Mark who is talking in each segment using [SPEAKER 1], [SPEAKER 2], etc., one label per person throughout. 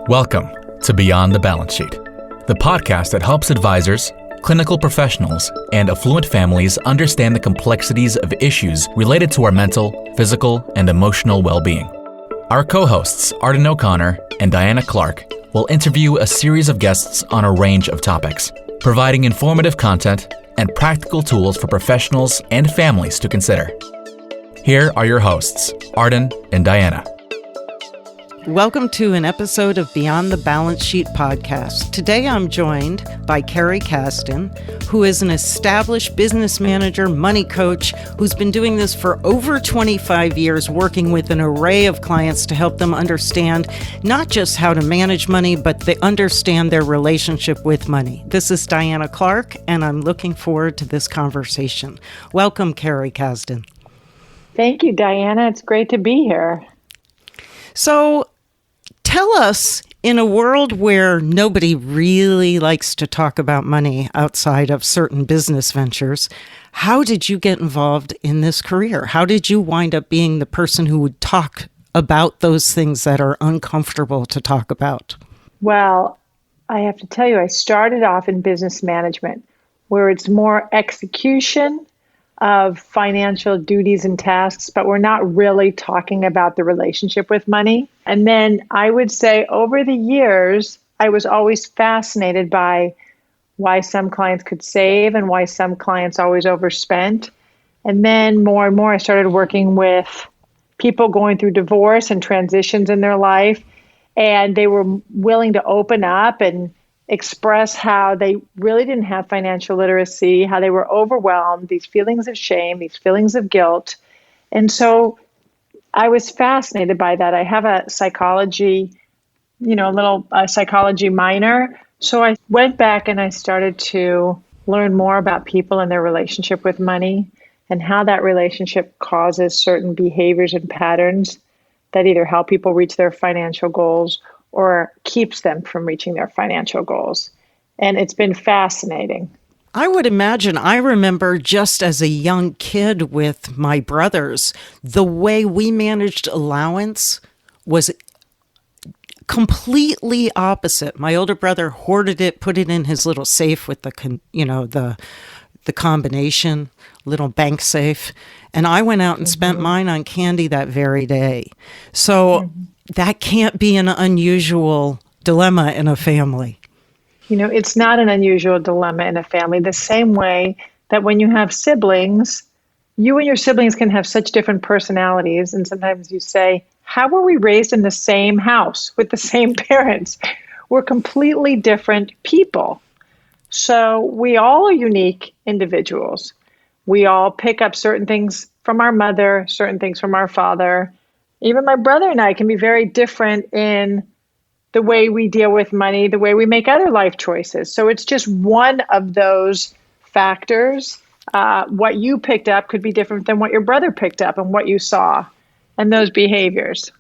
[SPEAKER 1] Welcome to Beyond the Balance Sheet, the podcast that helps advisors, clinical professionals, and affluent families understand the complexities of issues related to our mental, physical, and emotional well-being. Our co-hosts, Arden O'Connor and Diana Clark, will interview a series of guests on a range of topics, providing informative content and practical tools for professionals and families to consider. Here are your hosts, Arden and Diana.
[SPEAKER 2] Welcome to an episode of Beyond the Balance Sheet podcast. Today I'm joined by Carrie Casden, who is an established business manager, money coach, who's been doing this for over 25 years, working with an array of clients to help them understand not just how to manage money, but they understand their relationship with money. This is Diana Clark, and I'm looking forward to this conversation. Welcome, Carrie Casden.
[SPEAKER 3] Thank you, Diana. It's great to be here.
[SPEAKER 2] So, tell us, in a world where nobody really likes to talk about money outside of certain business ventures, how did you get involved in this career? How did you wind up being the person who would talk about those things that are uncomfortable to talk about?
[SPEAKER 3] Well, I have to tell you, I started off in business management, where it's more execution of financial duties and tasks, but we're not really talking about the relationship with money. And then I would say over the years, I was always fascinated by why some clients could save and why some clients always overspent. And then more and more, I started working with people going through divorce and transitions in their life. And they were willing to open up and express how they really didn't have financial literacy, how they were overwhelmed, these feelings of shame, these feelings of guilt. And so I was fascinated by that. I have a psychology, psychology minor. So I went back and I started to learn more about people and their relationship with money and how that relationship causes certain behaviors and patterns that either help people reach their financial goals or keeps them from reaching their financial goals. And it's been fascinating.
[SPEAKER 2] I would imagine, I remember just as a young kid with my brothers, the way we managed allowance was completely opposite. My older brother hoarded it, put it in his little safe with the combination, little bank safe. And I went out and spent mine on candy that very day. So that can't be an unusual dilemma in a family.
[SPEAKER 3] It's not an unusual dilemma in a family, the same way that when you have siblings, you and your siblings can have such different personalities. And sometimes you say, how were we raised in the same house with the same parents? We're completely different people. So we all are unique individuals. We all pick up certain things from our mother, certain things from our father. Even my brother and I can be very different in the way we deal with money, the way we make other life choices. So it's just one of those factors. What you picked up could be different than what your brother picked up and what you saw and those behaviors.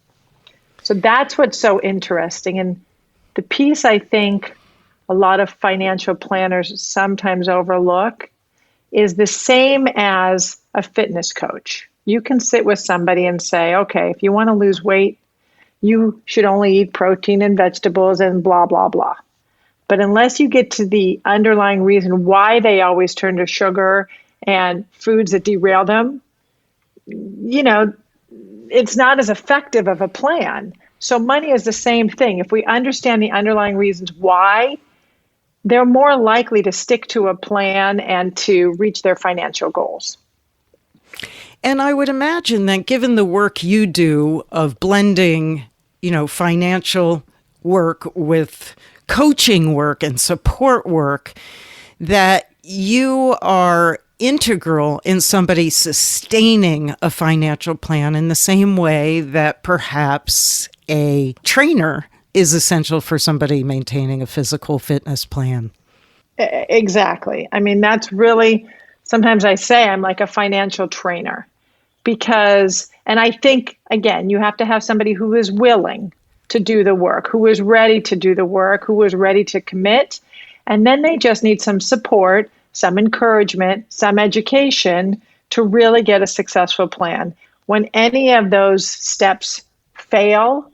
[SPEAKER 3] So that's what's so interesting. And the piece I think a lot of financial planners sometimes overlook is the same as a fitness coach. You can sit with somebody and say, okay, if you want to lose weight, you should only eat protein and vegetables and blah, blah, blah. But unless you get to the underlying reason why they always turn to sugar and foods that derail them, it's not as effective of a plan. So money is the same thing. If we understand the underlying reasons why, they're more likely to stick to a plan and to reach their financial goals.
[SPEAKER 2] And I would imagine that given the work you do of blending, financial work with coaching work and support work, that you are integral in somebody sustaining a financial plan in the same way that perhaps a trainer is essential for somebody maintaining a physical fitness plan.
[SPEAKER 3] Exactly. I mean, that's really, sometimes I say I'm like a financial trainer. Because, and I think, again, you have to have somebody who is willing to do the work, who is ready to do the work, who is ready to commit. And then they just need some support, some encouragement, some education to really get a successful plan. When any of those steps fail,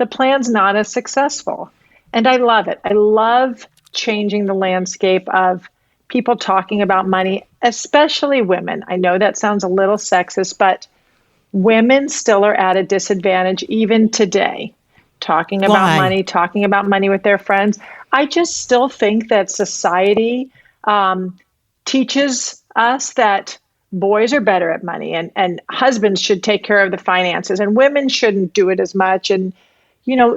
[SPEAKER 3] the plan's not as successful. And I love it. I love changing the landscape of people talking about money, especially women. I know that sounds a little sexist, but women still are at a disadvantage even today, talking about money with their friends. I just still think that society teaches us that boys are better at money and husbands should take care of the finances and women shouldn't do it as much. And,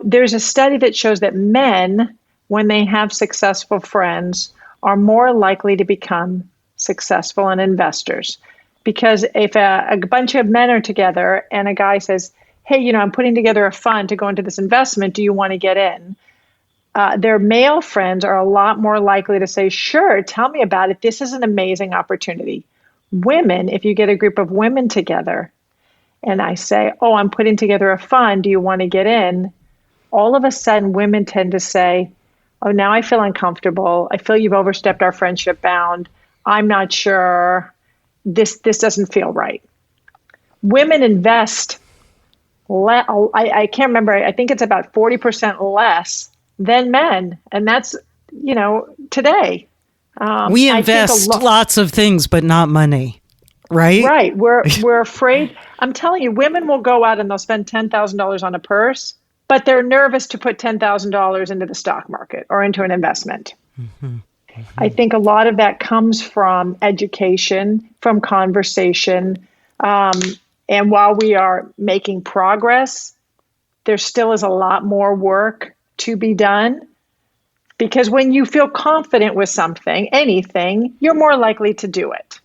[SPEAKER 3] there's a study that shows that men, when they have successful friends, are more likely to become successful and investors. Because if a bunch of men are together and a guy says, hey, I'm putting together a fund to go into this investment, do you want to get in? Their male friends are a lot more likely to say, sure, tell me about it. This is an amazing opportunity. Women, if you get a group of women together and I say, oh, I'm putting together a fund, do you want to get in? All of a sudden, women tend to say, oh, now I feel uncomfortable. I feel you've overstepped our friendship bound. I'm not sure. This doesn't feel right. Women invest, I can't remember, I think it's about 40% less than men. And that's, today.
[SPEAKER 2] We invest lots of things, but not money, right?
[SPEAKER 3] Right. We're afraid. I'm telling you, women will go out and they'll spend $10,000 on a purse, but they're nervous to put $10,000 into the stock market or into an investment. Mm-hmm. Mm-hmm. I think a lot of that comes from education, from conversation. And while we are making progress, there still is a lot more work to be done. Because when you feel confident with something, anything, you're more likely to do it.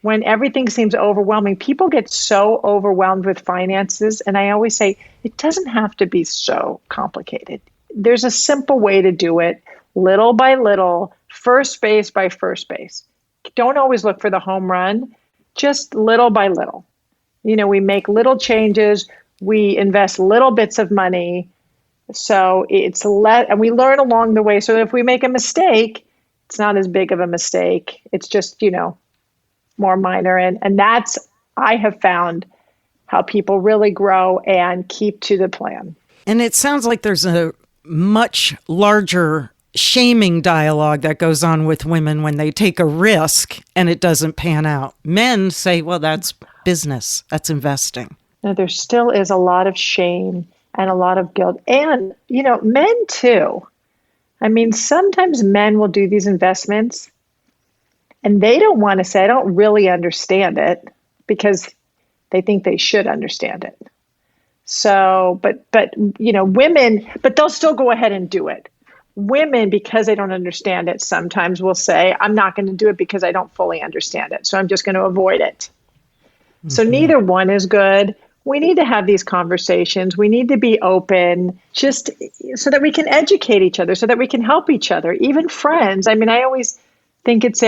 [SPEAKER 3] When everything seems overwhelming, people get so overwhelmed with finances. And I always say, it doesn't have to be so complicated. There's a simple way to do it, little by little, first base by first base. Don't always look for the home run, just little by little. We make little changes, we invest little bits of money. So and we learn along the way. So if we make a mistake, it's not as big of a mistake. It's just, more minor. And that's, I have found how people really grow and keep to the plan.
[SPEAKER 2] And it sounds like there's a much larger shaming dialogue that goes on with women when they take a risk and it doesn't pan out. Men say, well, that's business, that's investing.
[SPEAKER 3] Now, there still is a lot of shame and a lot of guilt. And, men too. I mean, sometimes men will do these investments and they don't want to say, I don't really understand it, because they think they should understand it. So, but women, but they'll still go ahead and do it. Women, because they don't understand it, sometimes will say, I'm not going to do it because I don't fully understand it. So I'm just going to avoid it. Mm-hmm. So neither one is good. We need to have these conversations. We need to be open, just so that we can educate each other, so that we can help each other, even friends. I mean, I always think it's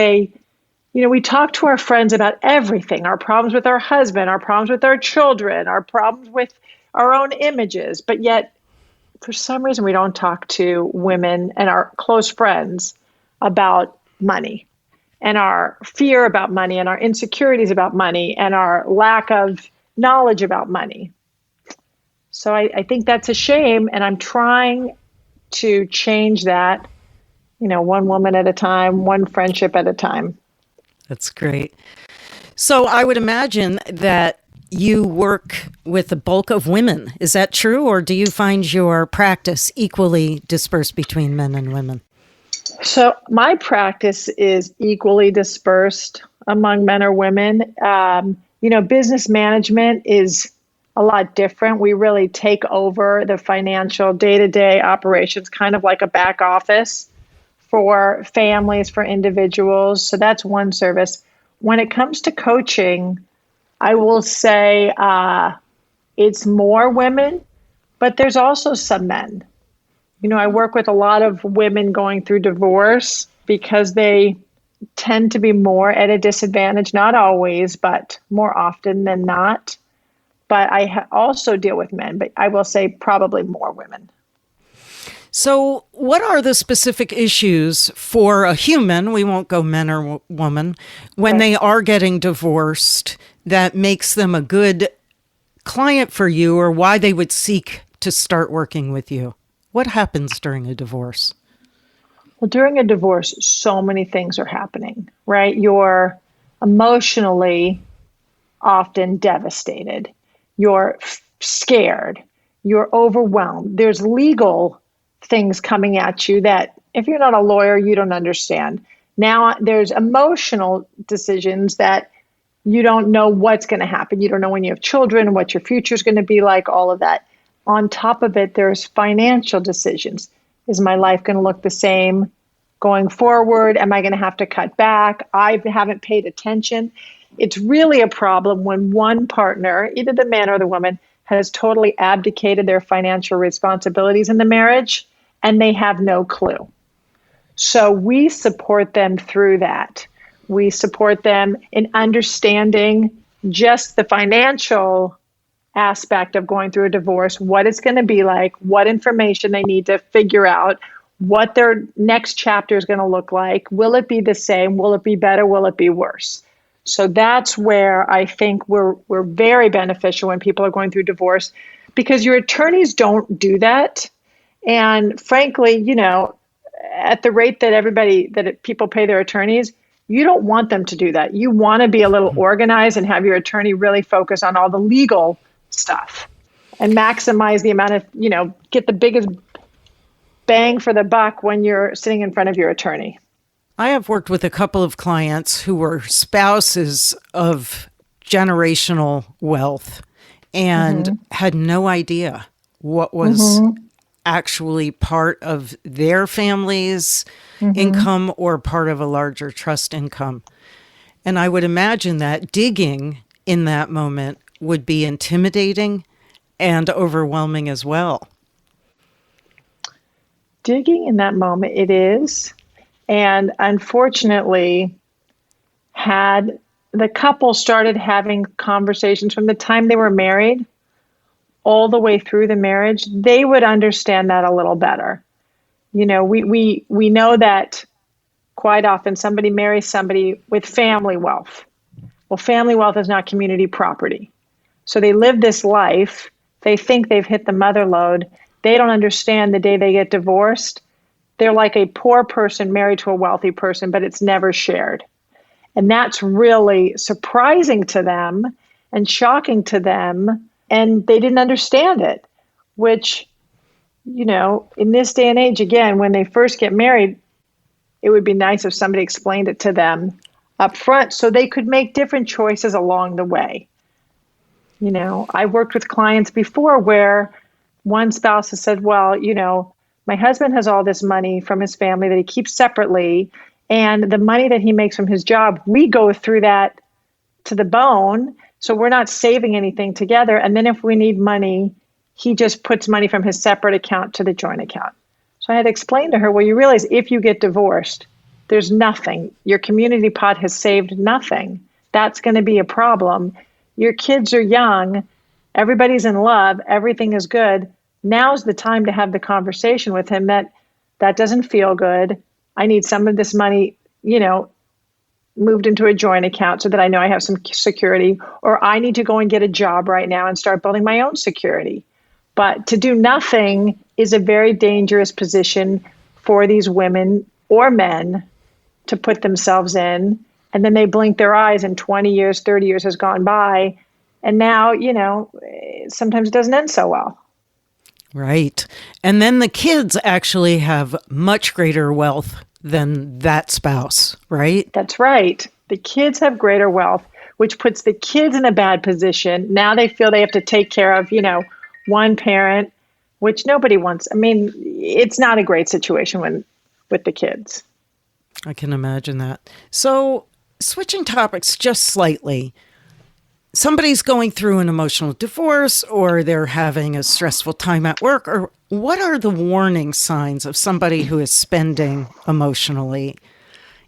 [SPEAKER 3] we talk to our friends about everything, our problems with our husband, our problems with our children, our problems with our own images. But yet, for some reason, we don't talk to women and our close friends about money and our fear about money and our insecurities about money and our lack of knowledge about money. So I think that's a shame. And I'm trying to change that, one woman at a time, one friendship at a time.
[SPEAKER 2] That's great. So I would imagine that you work with the bulk of women. Is that true? Or do you find your practice equally dispersed between men and women?
[SPEAKER 3] So my practice is equally dispersed among men or women. Business management is a lot different. We really take over the financial day-to-day operations, kind of like a back office for families, for individuals. So that's one service. When it comes to coaching, I will say it's more women, but there's also some men. I work with a lot of women going through divorce because they tend to be more at a disadvantage, not always, but more often than not. But I also deal with men, but I will say probably more women.
[SPEAKER 2] So what are the specific issues for a human, we won't go men or woman, when they are getting divorced that makes them a good client for you, or why they would seek to start working with you? What happens during a divorce?
[SPEAKER 3] Well, during a divorce, so many things are happening, right? You're emotionally often devastated. You're scared. You're overwhelmed. There's legal things coming at you that if you're not a lawyer, you don't understand. Now there's emotional decisions that you don't know what's going to happen. You don't know when you have children, what your future is going to be like, all of that. On top of it, there's financial decisions. Is my life going to look the same going forward? Am I going to have to cut back? I haven't paid attention. It's really a problem when one partner, either the man or the woman, has totally abdicated their financial responsibilities in the marriage and they have no clue. So we support them through that. We support them in understanding just the financial aspect of going through a divorce, what it's going to be like, what information they need to figure out, what their next chapter is going to look like. Will it be the same? Will it be better? Will it be worse? So that's where I think we're very beneficial when people are going through divorce, because your attorneys don't do that. And frankly, at the rate that people pay their attorneys, you don't want them to do that. You want to be a little organized and have your attorney really focus on all the legal stuff and maximize the amount of, get the biggest bang for the buck when you're sitting in front of your attorney.
[SPEAKER 2] I have worked with a couple of clients who were spouses of generational wealth and had no idea what was actually part of their family's income or part of a larger trust income. And I would imagine that digging in that moment would be intimidating and overwhelming as well.
[SPEAKER 3] Digging in that moment, it is. And unfortunately, had the couple started having conversations from the time they were married all the way through the marriage, they would understand that a little better. We know that quite often somebody marries somebody with family wealth. Well, family wealth is not community property. So they live this life. They think they've hit the mother lode. They don't understand the day they get divorced. They're like a poor person married to a wealthy person, but it's never shared. And that's really surprising to them and shocking to them. And they didn't understand it, which, in this day and age, again, when they first get married, it would be nice if somebody explained it to them up front so they could make different choices along the way. I worked with clients before where one spouse has said, well, my husband has all this money from his family that he keeps separately, and the money that he makes from his job, we go through that to the bone. So we're not saving anything together. And then if we need money, he just puts money from his separate account to the joint account. So I had to explain to her, well, you realize if you get divorced, there's nothing. Your community pot has saved nothing. That's going to be a problem. Your kids are young. Everybody's in love. Everything is good. Now's the time to have the conversation with him that doesn't feel good. I need some of this money, moved into a joint account so that I know I have some security, or I need to go and get a job right now and start building my own security. But to do nothing is a very dangerous position for these women or men to put themselves in. And then they blink their eyes and 20 years, 30 years has gone by. And now, sometimes it doesn't end so well.
[SPEAKER 2] Right. And then the kids actually have much greater wealth than that spouse, right?
[SPEAKER 3] That's right. The kids have greater wealth, which puts the kids in a bad position. Now they feel they have to take care of, one parent, which nobody wants. I mean, it's not a great situation with the kids.
[SPEAKER 2] I can imagine that. So switching topics just slightly, somebody's going through an emotional divorce or they're having a stressful time at work, or what are the warning signs of somebody who is spending emotionally?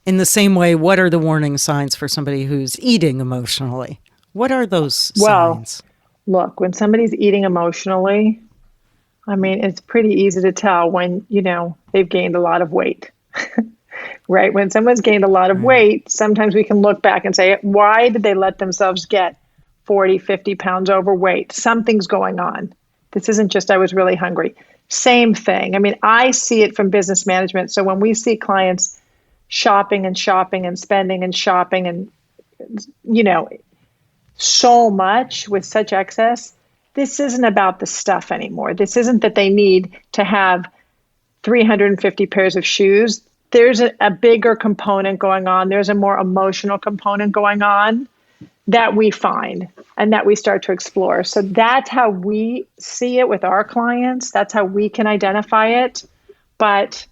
[SPEAKER 2] In the same way, what are the warning signs for somebody who's eating emotionally? What are those signs?
[SPEAKER 3] Look, when somebody's eating emotionally, it's pretty easy to tell when, they've gained a lot of weight, right? When someone's gained a lot of weight, sometimes we can look back and say, why did they let themselves get 40, 50 pounds overweight? Something's going on. This isn't just I was really hungry. Same thing. I mean, I see it from business management. So when we see clients shopping and shopping and spending and shopping and, so much with such excess, this isn't about the stuff anymore. This isn't that they need to have 350 pairs of shoes. There's a bigger component going on. There's a more emotional component going on that we find and that we start to explore. So that's how we see it with our clients. That's how we can identify it. But,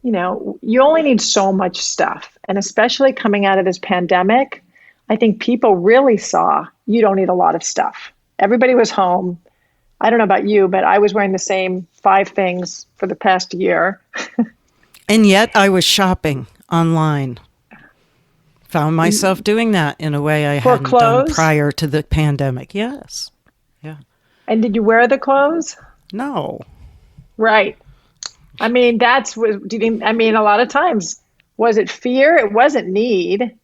[SPEAKER 3] you only need so much stuff. And especially coming out of this pandemic, I think people really saw you don't need a lot of stuff. Everybody was home. I don't know about you, but I was wearing the same 5 things for the past year.
[SPEAKER 2] And yet I was shopping online. Found myself doing that in a way I hadn't done prior to the pandemic. Yes. Yeah.
[SPEAKER 3] And did you wear the clothes?
[SPEAKER 2] No.
[SPEAKER 3] Right. I mean, a lot of times, was it fear? It wasn't need.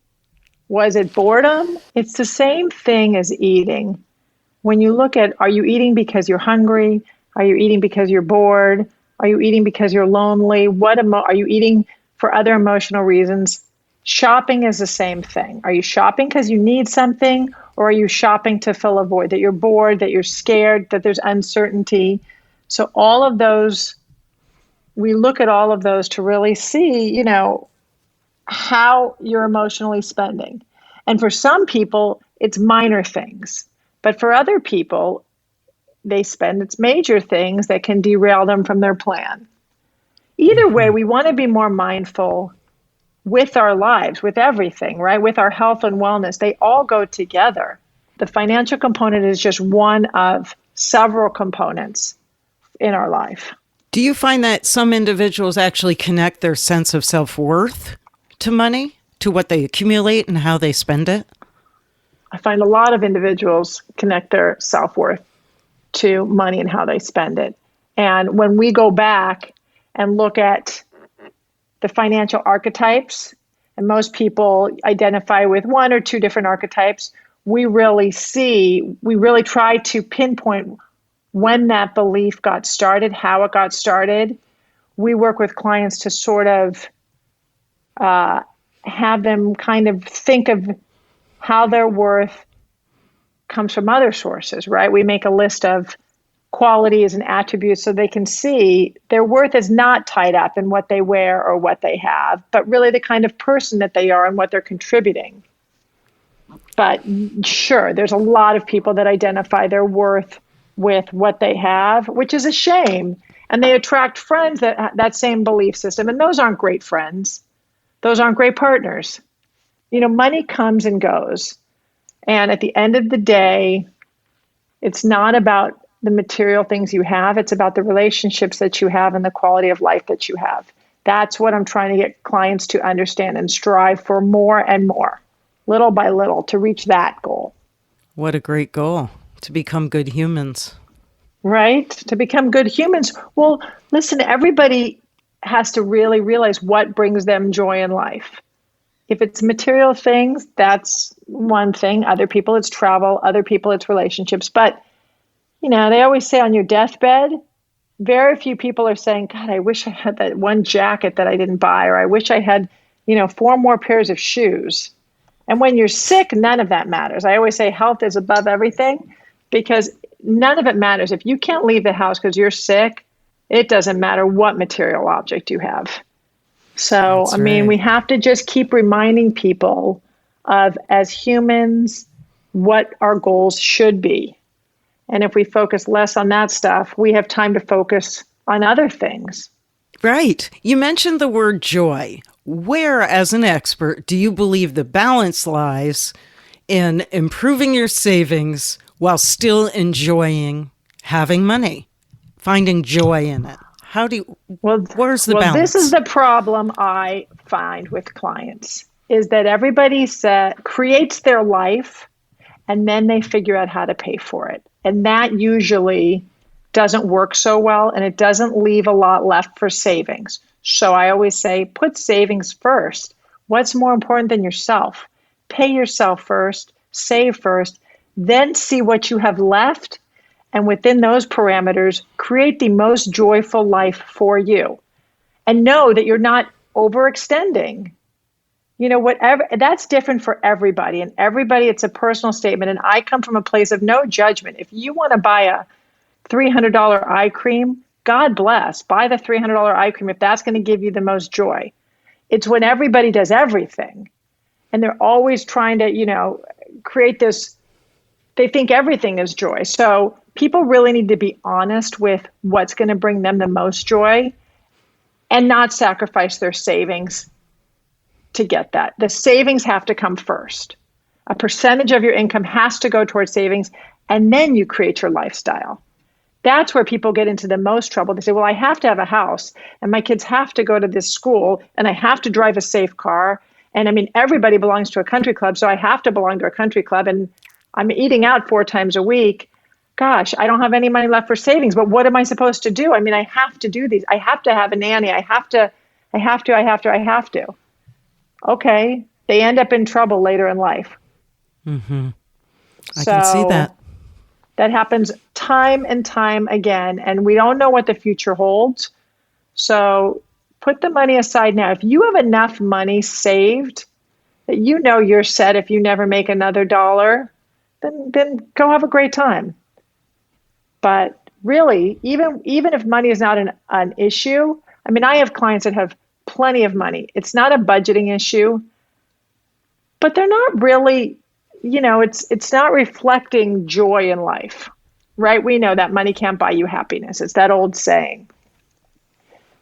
[SPEAKER 3] Was it boredom? It's the same thing as eating. When you look at, are you eating because you're hungry? Are you eating because you're bored? Are you eating because you're lonely? Are you eating for other emotional reasons? Shopping is the same thing. Are you shopping because you need something, or are you shopping to fill a void, that you're bored, that you're scared, that there's uncertainty? So all of those, we look at all of those to really see, how you're emotionally spending. And for some people, it's minor things. But for other people, it's major things that can derail them from their plan. Either way, we want to be more mindful with our lives, with everything, right? With our health and wellness. They all go together. The financial component is just one of several components in our life.
[SPEAKER 2] Do you find that some individuals actually connect their sense of self-worth to money, to what they accumulate and how they spend it?
[SPEAKER 3] I find a lot of individuals connect their self-worth to money and how they spend it. And when we go back and look at the financial archetypes, and most people identify with 1 or 2 different archetypes, we really try to pinpoint when that belief got started, how it got started. We work with clients to sort of have them kind of think of how their worth comes from other sources, right? We make a list of qualities and attributes so they can see their worth is not tied up in what they wear or what they have, but really the kind of person that they are and what they're contributing. But sure, there's a lot of people that identify their worth with what they have, which is a shame. And they attract friends that same belief system. And those aren't great friends. Those aren't great partners. Money comes and goes. And at the end of the day, it's not about the material things you have. It's about the relationships that you have and the quality of life that you have. That's what I'm trying to get clients to understand and strive for more and more, little by little, to reach that goal.
[SPEAKER 2] What a great goal, to become good humans.
[SPEAKER 3] Right? To become good humans. Well, listen, everybody has to really realize what brings them joy in life. If it's material things, that's one thing. Other people, it's travel. Other people, it's relationships. But, they always say on your deathbed, very few people are saying, God, I wish I had that one jacket that I didn't buy, or I wish I had, 4 more pairs of shoes. And when you're sick, none of that matters. I always say health is above everything, because none of it matters. If you can't leave the house because you're sick, it doesn't matter what material object you have. So,
[SPEAKER 2] That's right.
[SPEAKER 3] We have to just keep reminding people of, as humans, what our goals should be. And if we focus less on that stuff, we have time to focus on other things.
[SPEAKER 2] Right. You mentioned the word joy. Where, as an expert, do you believe the balance lies in improving your savings while still enjoying having money, finding joy in it? Where's the balance?
[SPEAKER 3] This is the problem I find with clients, is that everybody creates their life and then they figure out how to pay for it. And that usually doesn't work so well, and it doesn't leave a lot left for savings. So I always say, put savings first. What's more important than yourself? Pay yourself first, save first, then see what you have left, and within those parameters, create the most joyful life for you. And know that you're not overextending. Whatever, that's different for everybody. And everybody, it's a personal statement. And I come from a place of no judgment. If you want to buy a $300 eye cream, God bless, buy the $300 eye cream if that's going to give you the most joy. It's when everybody does everything and they're always trying to, create this, they think everything is joy. So people really need to be honest with what's going to bring them the most joy and not sacrifice their savings to get that. The savings have to come first. A percentage of your income has to go towards savings, and then you create your lifestyle. That's where people get into the most trouble. They say, well, I have to have a house, and my kids have to go to this school, and I have to drive a safe car. And I mean, everybody belongs to a country club, so I have to belong to a country club, and I'm eating out 4 times a week. Gosh, I don't have any money left for savings, but what am I supposed to do? I mean, I have to do these. I have to have a nanny. I have to. Okay, they end up in trouble later in life.
[SPEAKER 2] Mm-hmm. I can see that.
[SPEAKER 3] That happens time and time again, and we don't know what the future holds. So put the money aside now. If you have enough money saved that you're set if you never make another dollar, then go have a great time. But really, even if money is not an issue, I mean, I have clients that have plenty of money. It's not a budgeting issue, but they're not really, it's not reflecting joy in life, right? We know that money can't buy you happiness. It's that old saying.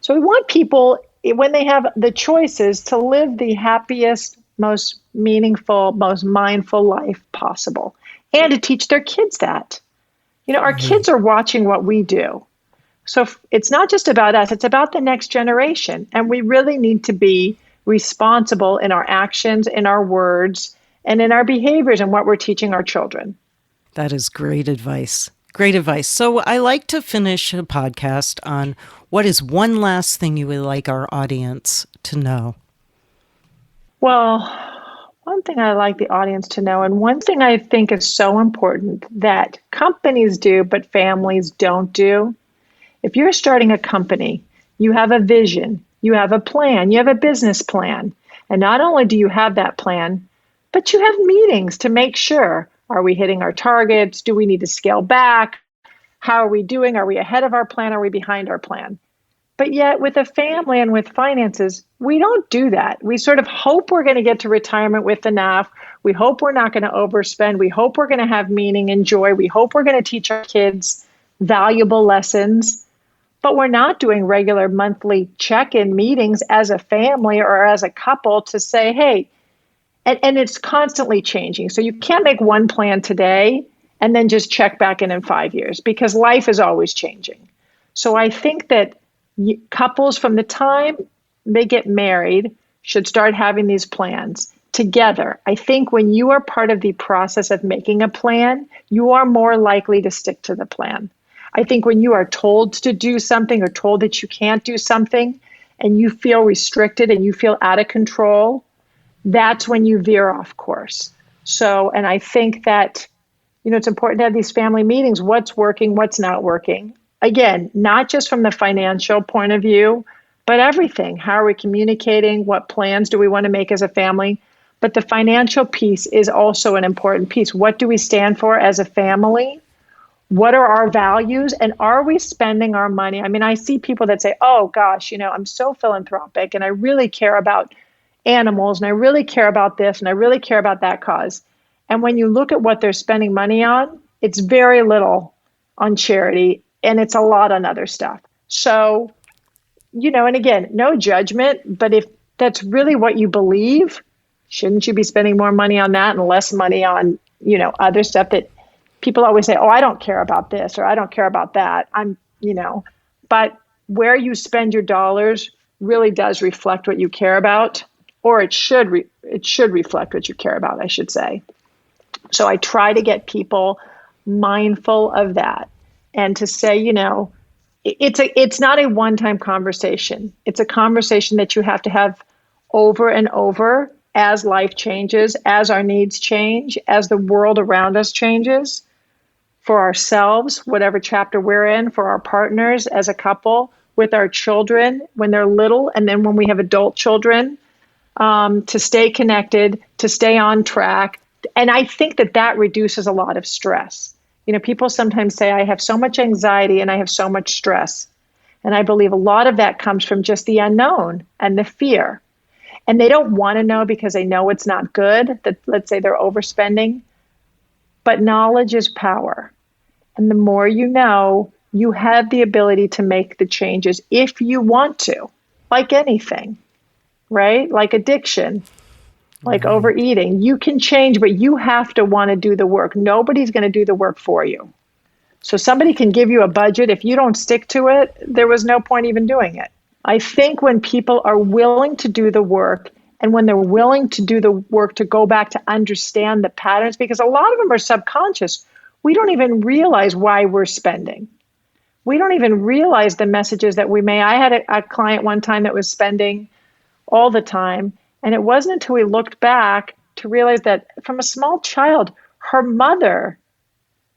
[SPEAKER 3] So we want people, when they have the choices, to live the happiest, most meaningful, most mindful life possible, and to teach their kids that. Our kids are watching what we do. So it's not just about us, it's about the next generation. And we really need to be responsible in our actions, in our words, and in our behaviors and what we're teaching our children.
[SPEAKER 2] That is great advice. Great advice. So I like to finish a podcast on what is one last thing you would like our audience to know?
[SPEAKER 3] Well, one thing I like the audience to know, and one thing I think is so important that companies do, but families don't do. If you're starting a company, you have a vision, you have a plan, you have a business plan. And not only do you have that plan, but you have meetings to make sure, are we hitting our targets? Do we need to scale back? How are we doing? Are we ahead of our plan? Are we behind our plan? But yet with a family and with finances, we don't do that. We sort of hope we're going to get to retirement with enough. We hope we're not going to overspend. We hope we're going to have meaning and joy. We hope we're going to teach our kids valuable lessons. But we're not doing regular monthly check-in meetings as a family or as a couple to say, hey, and it's constantly changing. So you can't make one plan today and then just check back in 5 years because life is always changing. So I think that couples from the time they get married should start having these plans together. I think when you are part of the process of making a plan, you are more likely to stick to the plan. I think when you are told to do something or told that you can't do something and you feel restricted and you feel out of control, that's when you veer off course. So, and I think that, it's important to have these family meetings. What's working, what's not working. Again, not just from the financial point of view, but everything. How are we communicating? What plans do we want to make as a family? But the financial piece is also an important piece. What do we stand for as a family? What are our values? And are we spending our money? I mean, I see people that say, oh gosh, I'm so philanthropic and I really care about animals and I really care about this and I really care about that cause. And when you look at what they're spending money on, it's very little on charity and it's a lot on other stuff. So, and again, no judgment, but if that's really what you believe, shouldn't you be spending more money on that and less money on, other stuff that people always say, oh, I don't care about this or I don't care about that. But where you spend your dollars really does reflect what you care about, or it should reflect what you care about, I should say. So I try to get people mindful of that and to say, it's not a one-time conversation. It's a conversation that you have to have over and over as life changes, as our needs change, as the world around us changes. for ourselves, whatever chapter we're in, for our partners as a couple, with our children when they're little, and then when we have adult children, to stay connected, to stay on track. And I think that reduces a lot of stress. People sometimes say, I have so much anxiety and I have so much stress. And I believe a lot of that comes from just the unknown and the fear. And they don't want to know because they know it's not good, that let's say they're overspending. But knowledge is power. And the more you know, you have the ability to make the changes if you want to, like anything, right? Like addiction, like overeating. You can change, but you have to want to do the work. Nobody's going to do the work for you. So somebody can give you a budget. If you don't stick to it, there was no point even doing it. I think when people are willing to do the work, and when they're willing to do the work to go back to understand the patterns, because a lot of them are subconscious, we don't even realize why we're spending. We don't even realize the messages that we may. I had a client one time that was spending all the time, and it wasn't until we looked back to realize that from a small child, her mother,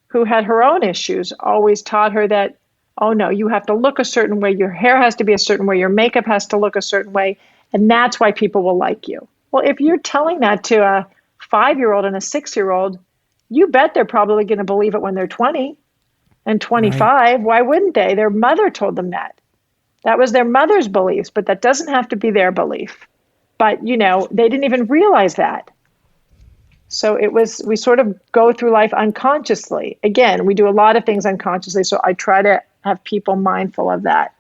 [SPEAKER 3] who had her own issues, always taught her that, oh no, you have to look a certain way, your hair has to be a certain way, your makeup has to look a certain way, and that's why people will like you. Well, if you're telling that to a 5-year-old and a 6-year-old, you bet they're probably going to believe it when they're 20 and 25. Right. Why wouldn't they? Their mother told them that. That was their mother's beliefs, but that doesn't have to be their belief. But, they didn't even realize that. So we sort of go through life unconsciously. Again, we do a lot of things unconsciously. So I try to have people mindful of that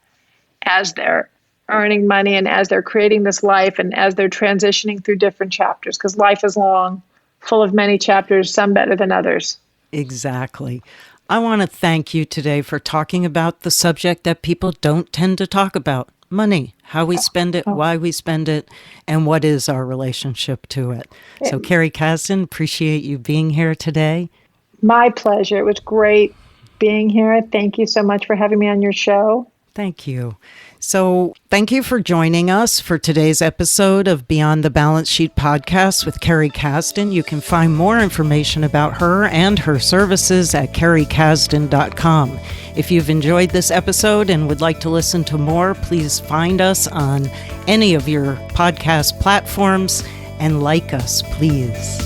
[SPEAKER 3] as they're earning money and as they're creating this life and as they're transitioning through different chapters, because life is long, full of many chapters, some better than others.
[SPEAKER 2] Exactly. I want to thank you today for talking about the subject that people don't tend to talk about, money, how we spend it, why we spend it, and what is our relationship to it. So Carrie Casden, appreciate you being here today.
[SPEAKER 3] My pleasure. It was great being here. Thank you so much for having me on your show.
[SPEAKER 2] Thank you. So thank you for joining us for today's episode of Beyond the Balance Sheet podcast with Carrie Casden. You can find more information about her and her services at carriecasden.com. If you've enjoyed this episode and would like to listen to more, please find us on any of your podcast platforms and like us, please.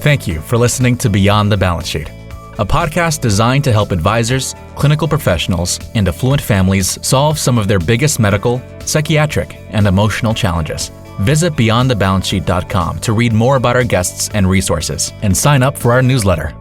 [SPEAKER 1] Thank you for listening to Beyond the Balance Sheet, a podcast designed to help advisors, clinical professionals, and affluent families solve some of their biggest medical, psychiatric, and emotional challenges. Visit beyondthebalancesheet.com to read more about our guests and resources, and sign up for our newsletter.